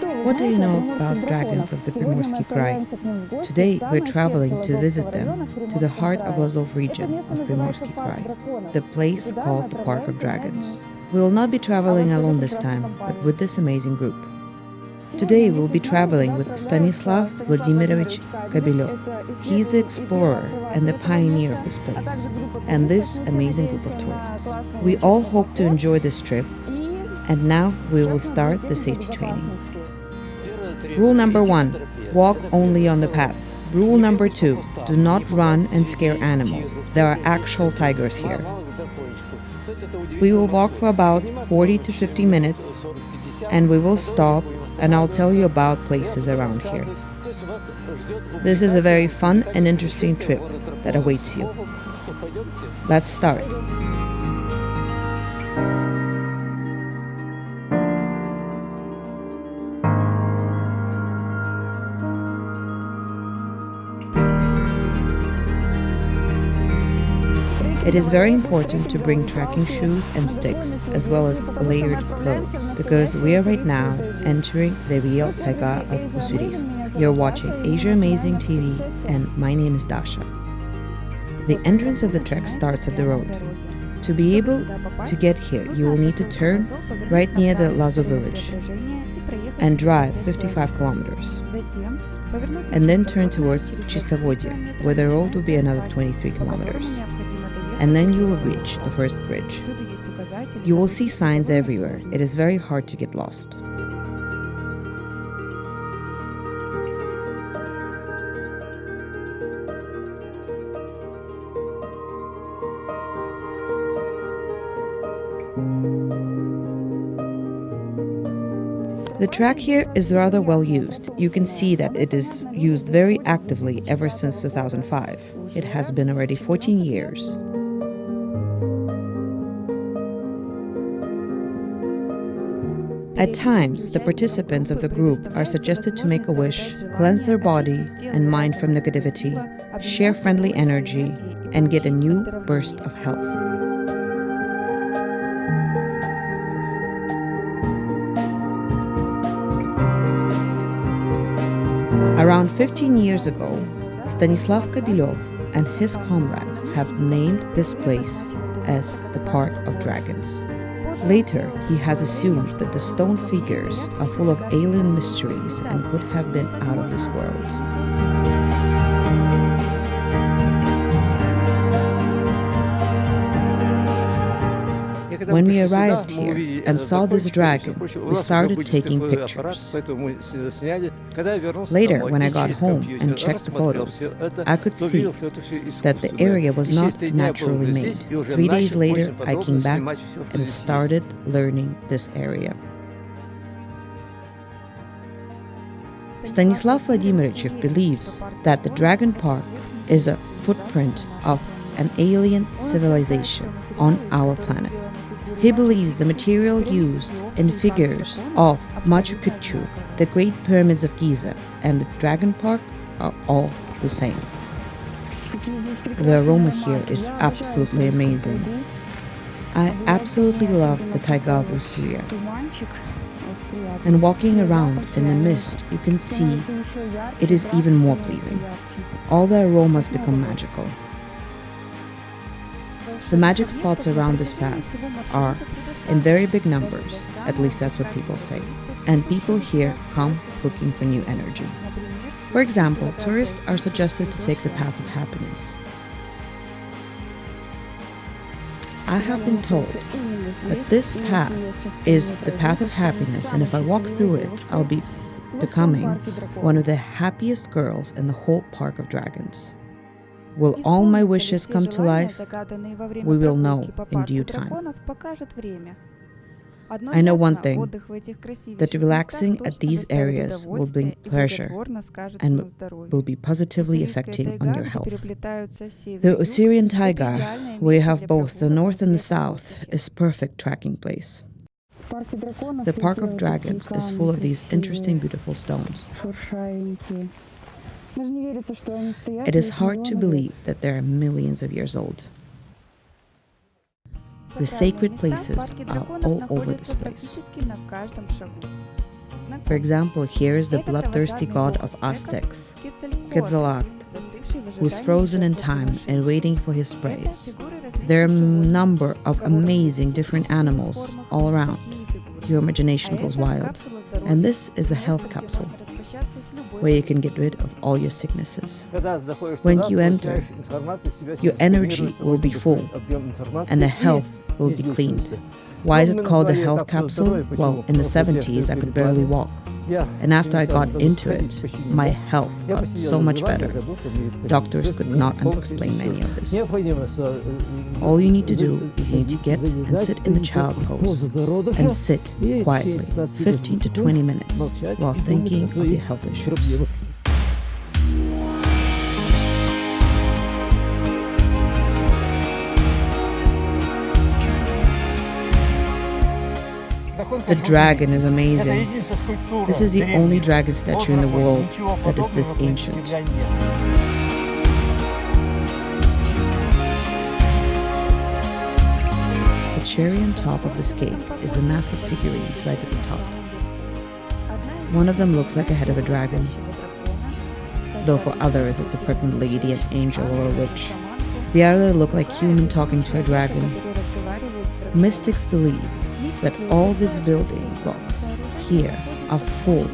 What do you know about dragons of the Primorye Krai? Today we're traveling to visit them to the heart of Lazo region of Primorye Krai, the place called the Park of Dragons. We will not be traveling alone this time, but with this amazing group. Today we'll be traveling with Stanislav Vladimirovich Kabelov. He's the explorer and the pioneer of this place, and this amazing group of tourists. We all hope to enjoy this trip, and now we will start the safety training. Rule number 1, walk only on the path. Rule number 2, do not run and scare animals. There are actual tigers here. We will walk for about 40 to 50 minutes, and we will stop, and I'll tell you about places around here. This is a very fun and interesting trip that awaits you. Let's start. It is very important to bring trekking shoes and sticks, as well as layered clothes, because we are right now entering the real taiga of Ussurisk. You're watching Asia Amazing TV, and my name is Dasha. The entrance of the trek starts at the road. To be able to get here, you will need to turn right near the Lazo village and drive 55 kilometers, and then turn towards Chistovodye, where the road will be another 23 kilometers. And then you will reach the first bridge. You will see signs everywhere. It is very hard to get lost. The track here is rather well used. You can see that it is used very actively ever since 2005. It has been already 14 years. At times, the participants of the group are suggested to make a wish, cleanse their body and mind from negativity, share friendly energy, and get a new burst of health. Around 15 years ago, Stanislav Kabelov and his comrades have named this place as the Park of Dragons. Later, he has assumed that the stone figures are full of alien mysteries and could have been out of this world. When we arrived here and saw this dragon, we started taking pictures. Later, when I got home and checked the photos, I could see that the area was not naturally made. 3 days later, I came back and started learning this area. Stanislav Vladimirovich believes that the Dragon Park is a footprint of an alien civilization on our planet. He believes the material used in figures of Machu Picchu, the Great Pyramids of Giza, and the Dragon Park are all the same. The aroma here is absolutely amazing. I absolutely love the taiga of Ussurya. And walking around in the mist, you can see it is even more pleasing. All the aromas become magical. The magic spots around this path are in very big numbers, at least that's what people say, and people here come looking for new energy. For example, tourists are suggested to take the path of happiness. I have been told that this path is the path of happiness, and if I walk through it, I'll be becoming one of the happiest girls in the whole Park of Dragons. Will all my wishes come to life? We will know in due time. I know one thing, that relaxing at these areas will bring pleasure and will be positively affecting on your health. The Usurian taiga, where you have both the north and the south, is perfect trekking place. The Park of Dragons is full of these interesting, beautiful stones. It is hard to believe that they are millions of years old. The sacred places are all over this place. For example, here is the bloodthirsty god of Aztecs, Quetzalcoatl, who is frozen in time and waiting for his prey. There are a number of amazing different animals all around. Your imagination goes wild. And this is a health capsule, where you can get rid of all your sicknesses. When you enter, your energy will be full, and the health will be cleaned. Why is it called a health capsule? Well, in the 70s, I could barely walk. And after I got into it, my health got so much better. Doctors could not explain any of this. All you need to do is you need to get and sit in the child pose and sit quietly 15 to 20 minutes while thinking of your health issues. The dragon is amazing. This is the only dragon statue in the world that is this ancient. The cherry on top of this cake is the massive figurines right at the top. One of them looks like a head of a dragon, though for others it's a pregnant lady, an angel, or a witch. The other look like human talking to a dragon. Mystics believe that all these building blocks here are full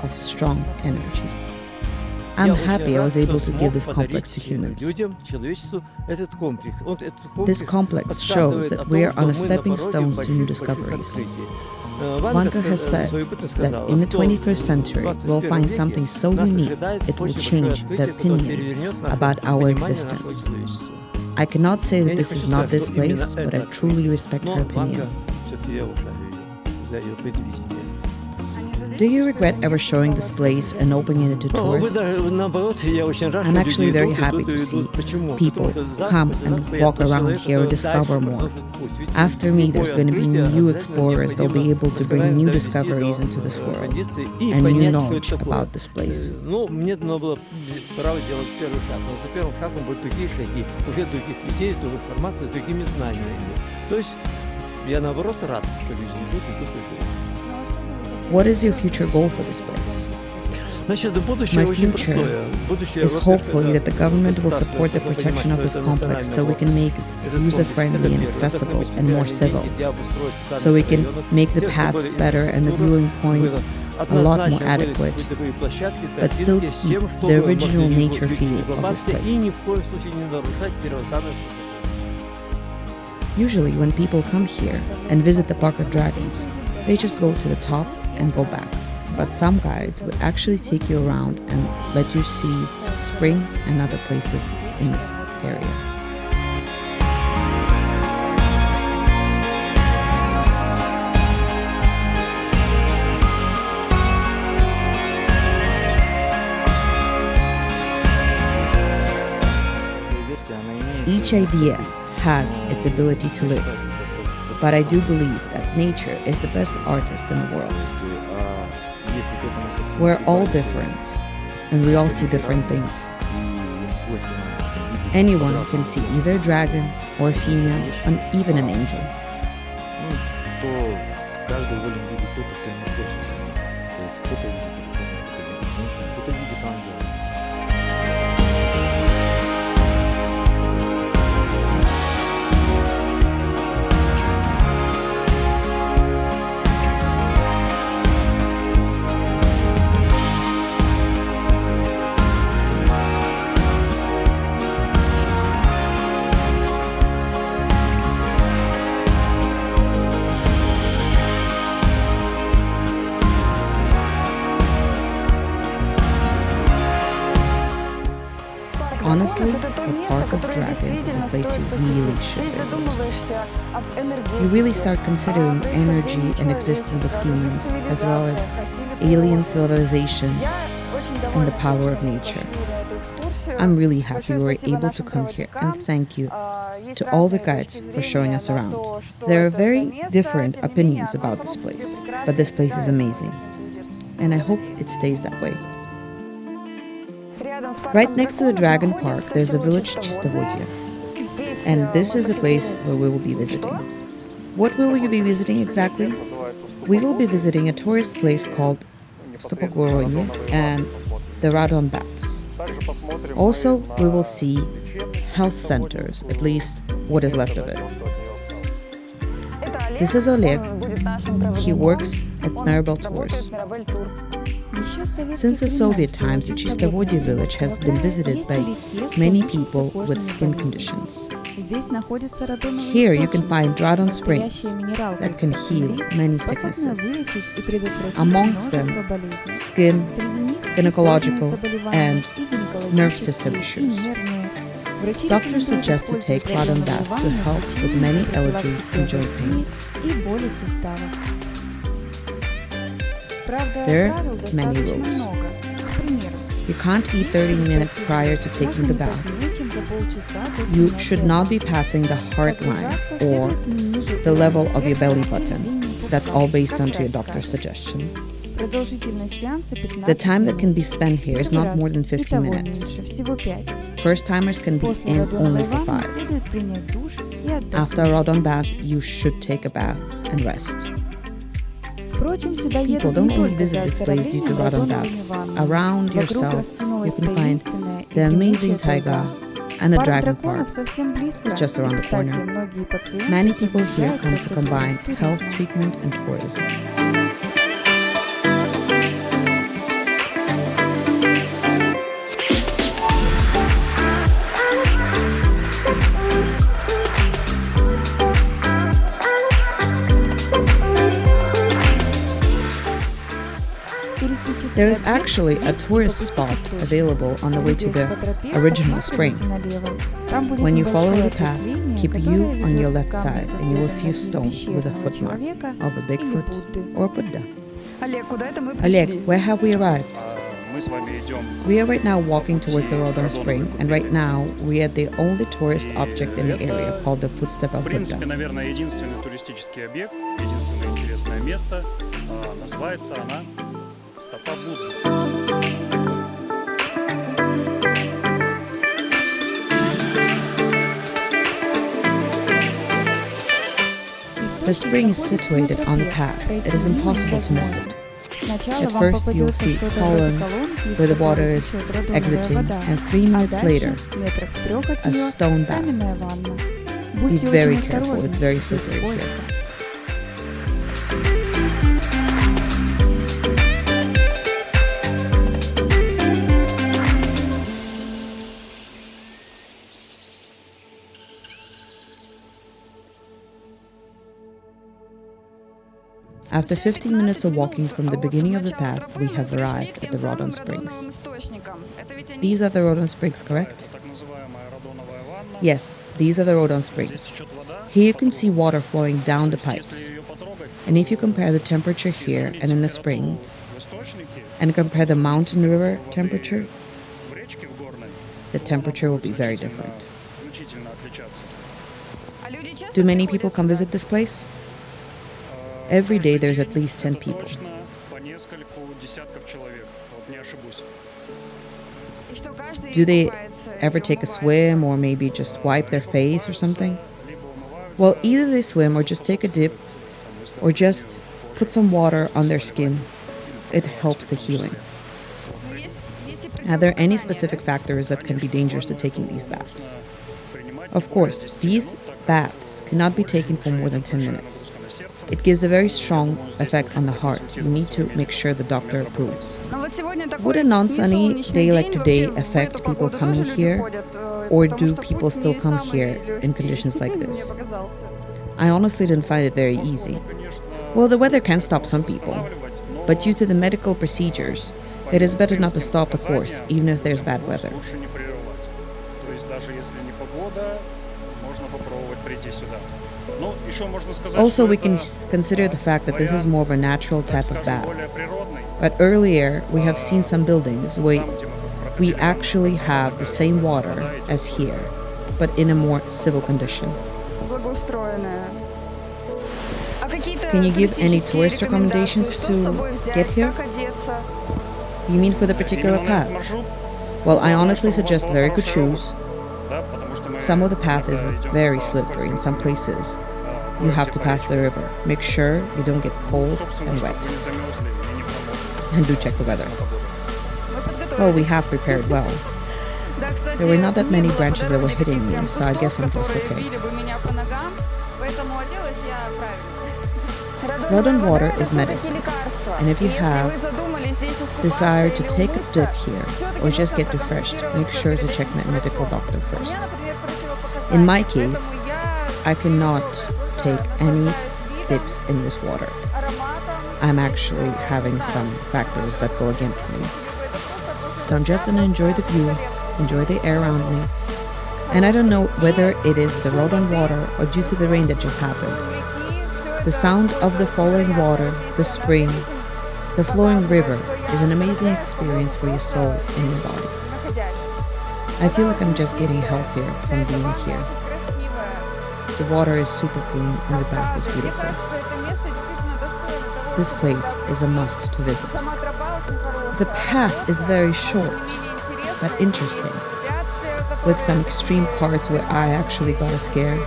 of strong energy. I'm happy I was able to give this complex to humans. This complex shows that we are on a stepping stone to new discoveries. Vanka has said that in the 21st century we'll find something so unique it will change the opinions about our existence. I cannot say that this is not this place, but I truly respect her opinion. Do you regret ever showing this place and opening it to tourists? I'm actually very happy to see people come and walk around here and discover more. After me, there's going to be new explorers. They'll be able to bring new discoveries into this world and new knowledge about this place. What is your future goal for this place? My future is hopefully that the government will support the protection of this complex so we can make it user-friendly and accessible and more civil. So we can make the paths better and the viewing points a lot more adequate, but still keep the original nature feel of this place. Usually when people come here and visit the Park of Dragons, they just go to the top and go back. But some guides would actually take you around and let you see springs and other places in this area. Each idea has its ability to live, but I do believe that nature is the best artist in the world. We're all different, and we all see different things. Anyone can see either a dragon or a female, and even an angel. Honestly, the Park of Dragons is a place you really should visit. You really start considering energy and existence of humans, as well as alien civilizations and the power of nature. I'm really happy we were able to come here, and thank you to all the guides for showing us around. There are very different opinions about this place, but this place is amazing, and I hope it stays that way. Right next to the Dragon Park, there's a village Chistovodye, and this is the place where we will be visiting. What will you be visiting exactly? We will be visiting a tourist place called Primorye, and the Radon baths. Also, we will see health centers, at least what is left of it. This is Oleg. He works at Maribel Tours. Since the Soviet times, the Chistovodye village has been visited by many people with skin conditions. Here you can find radon springs that can heal many sicknesses. Amongst them, skin, gynecological, and nerve system issues. Doctors suggest to take radon baths to help with many allergies and joint pains. There are many rules. You can't eat 30 minutes prior to taking the bath. You should not be passing the heart line or the level of your belly button. That's all based on your doctor's suggestion. The time that can be spent here is not more than 15 minutes. First-timers can be in only for 5. After a radon bath, you should take a bath and rest. People don't only visit this place due to radon baths. Around yourself, you can find the amazing taiga and the dragon park. It's just around the corner. Many people here come to combine health treatment and tourism. There is actually a tourist spot available on the way to the original spring. When you follow the path, keep you on your left side and you will see a stone with a footmark of a Bigfoot or a Buddha. Oleg, where have we arrived? We are right now walking towards the Rodon Spring, and right now we are at the only tourist object in the area called the footstep of Buddha. The spring is situated on the path. It is impossible to miss it. At first you'll see columns where the water is exiting, and 3 minutes later, a stone bath. Be very careful, it's very slippery here. After 15 minutes of walking from the beginning of the path, we have arrived at the Rodon Springs. These are the Rodon Springs, correct? Yes, these are the Rodon Springs. Here you can see water flowing down the pipes. And if you compare the temperature here and in the springs, and compare the mountain river temperature, the temperature will be very different. Do many people come visit this place? Every day there's at least 10 people. Do they ever take a swim or maybe just wipe their face or something? Well, either they swim or just take a dip or just put some water on their skin. It helps the healing. Are there any specific factors that can be dangerous to taking these baths? Of course, these baths cannot be taken for more than 10 minutes. It gives a very strong effect on the heart. You need to make sure the doctor approves. Would a non-sunny day like today affect people coming here? Or do people still come here in conditions like this? I honestly didn't find it very easy. Well, the weather can stop some people. But due to the medical procedures, it is better not to stop the course, even if there's bad weather. Also, we can consider the fact that this is more of a natural type of bath. But earlier, we have seen some buildings where we actually have the same water as here, but in a more civil condition. Can you give any tourist recommendations to get here? You mean for the particular path? Well, I honestly suggest very good shoes. Some of the path is very slippery in some places. You have to pass the river. Make sure you don't get cold and wet. and do check the weather. Well, we have prepared well. There were not that many branches that were hitting me, so I guess I'm just okay. Rodon water is medicine, and if you have desire to take a dip here or just get refreshed, make sure to check my medical doctor first. In my case, I cannot take any dips in this water. I'm actually having some factors that go against me. So I'm just gonna enjoy the view, enjoy the air around me. And I don't know whether it is the Rodon water or due to the rain that just happened. The sound of the falling water, the spring, the flowing river is an amazing experience for your soul and your body. I feel like I'm just getting healthier from being here. The water is super clean and the bath is beautiful. This place is a must to visit. The path is very short, but interesting, with some extreme parts where I actually got a scare,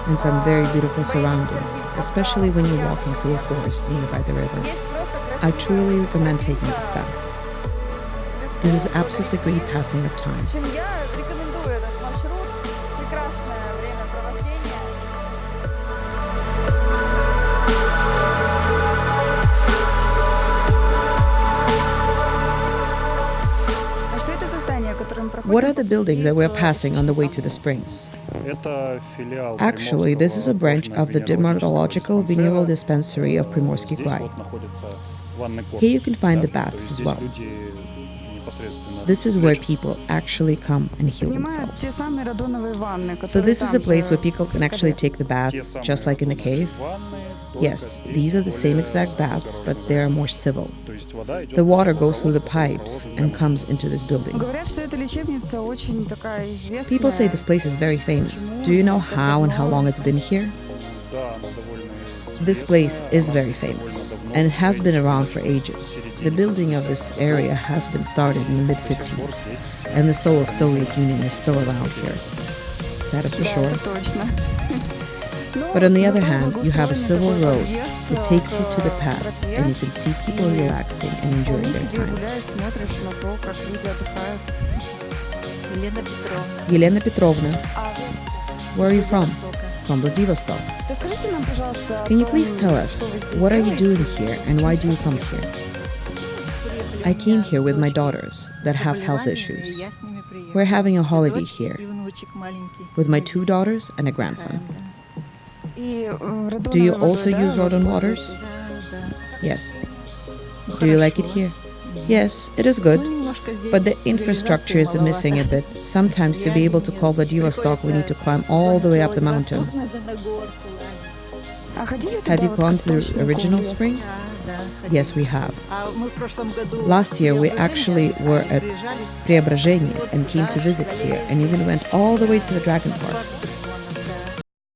and some very beautiful surroundings, especially when you're walking through a forest nearby the river. I truly recommend taking this path. This is absolutely great passing of time. What are the buildings that we're passing on the way to the springs? Actually, this is a branch of the Dermatological Venereal Dispensary of Primorsky Krai. Here you can find the baths as well. This is where people actually come and heal themselves. So this is a place where people can actually take the baths, just like in the cave. Yes, these are the same exact baths, but they are more civil. The water goes through the pipes and comes into this building. People say this place is very famous. Do you know how and how long it's been here? This place is very famous, and it has been around for ages. The building of this area has been started in the mid-50s, and the soul of Soviet Union is still around here. That is for sure. But on the other hand, you have a civil road that takes you to the path, and you can see people relaxing and enjoying their time. Елена Petrovna, where are you from? From Vladivostok. Can you please tell us, what are you doing here and why do you come here? I came here with my daughters that have health issues. We're having a holiday here with my 2 daughters and a grandson. Do you also use Rodon waters? Yes. Do you like it here? Yes, it is good, but the infrastructure is missing a bit. Sometimes to be able to call Vladivostok, we need to climb all the way up the mountain. Have you gone to the original spring? Yes, we have. Last year, we actually were at Преображение and came to visit here, and even went all the way to the Dragon Park.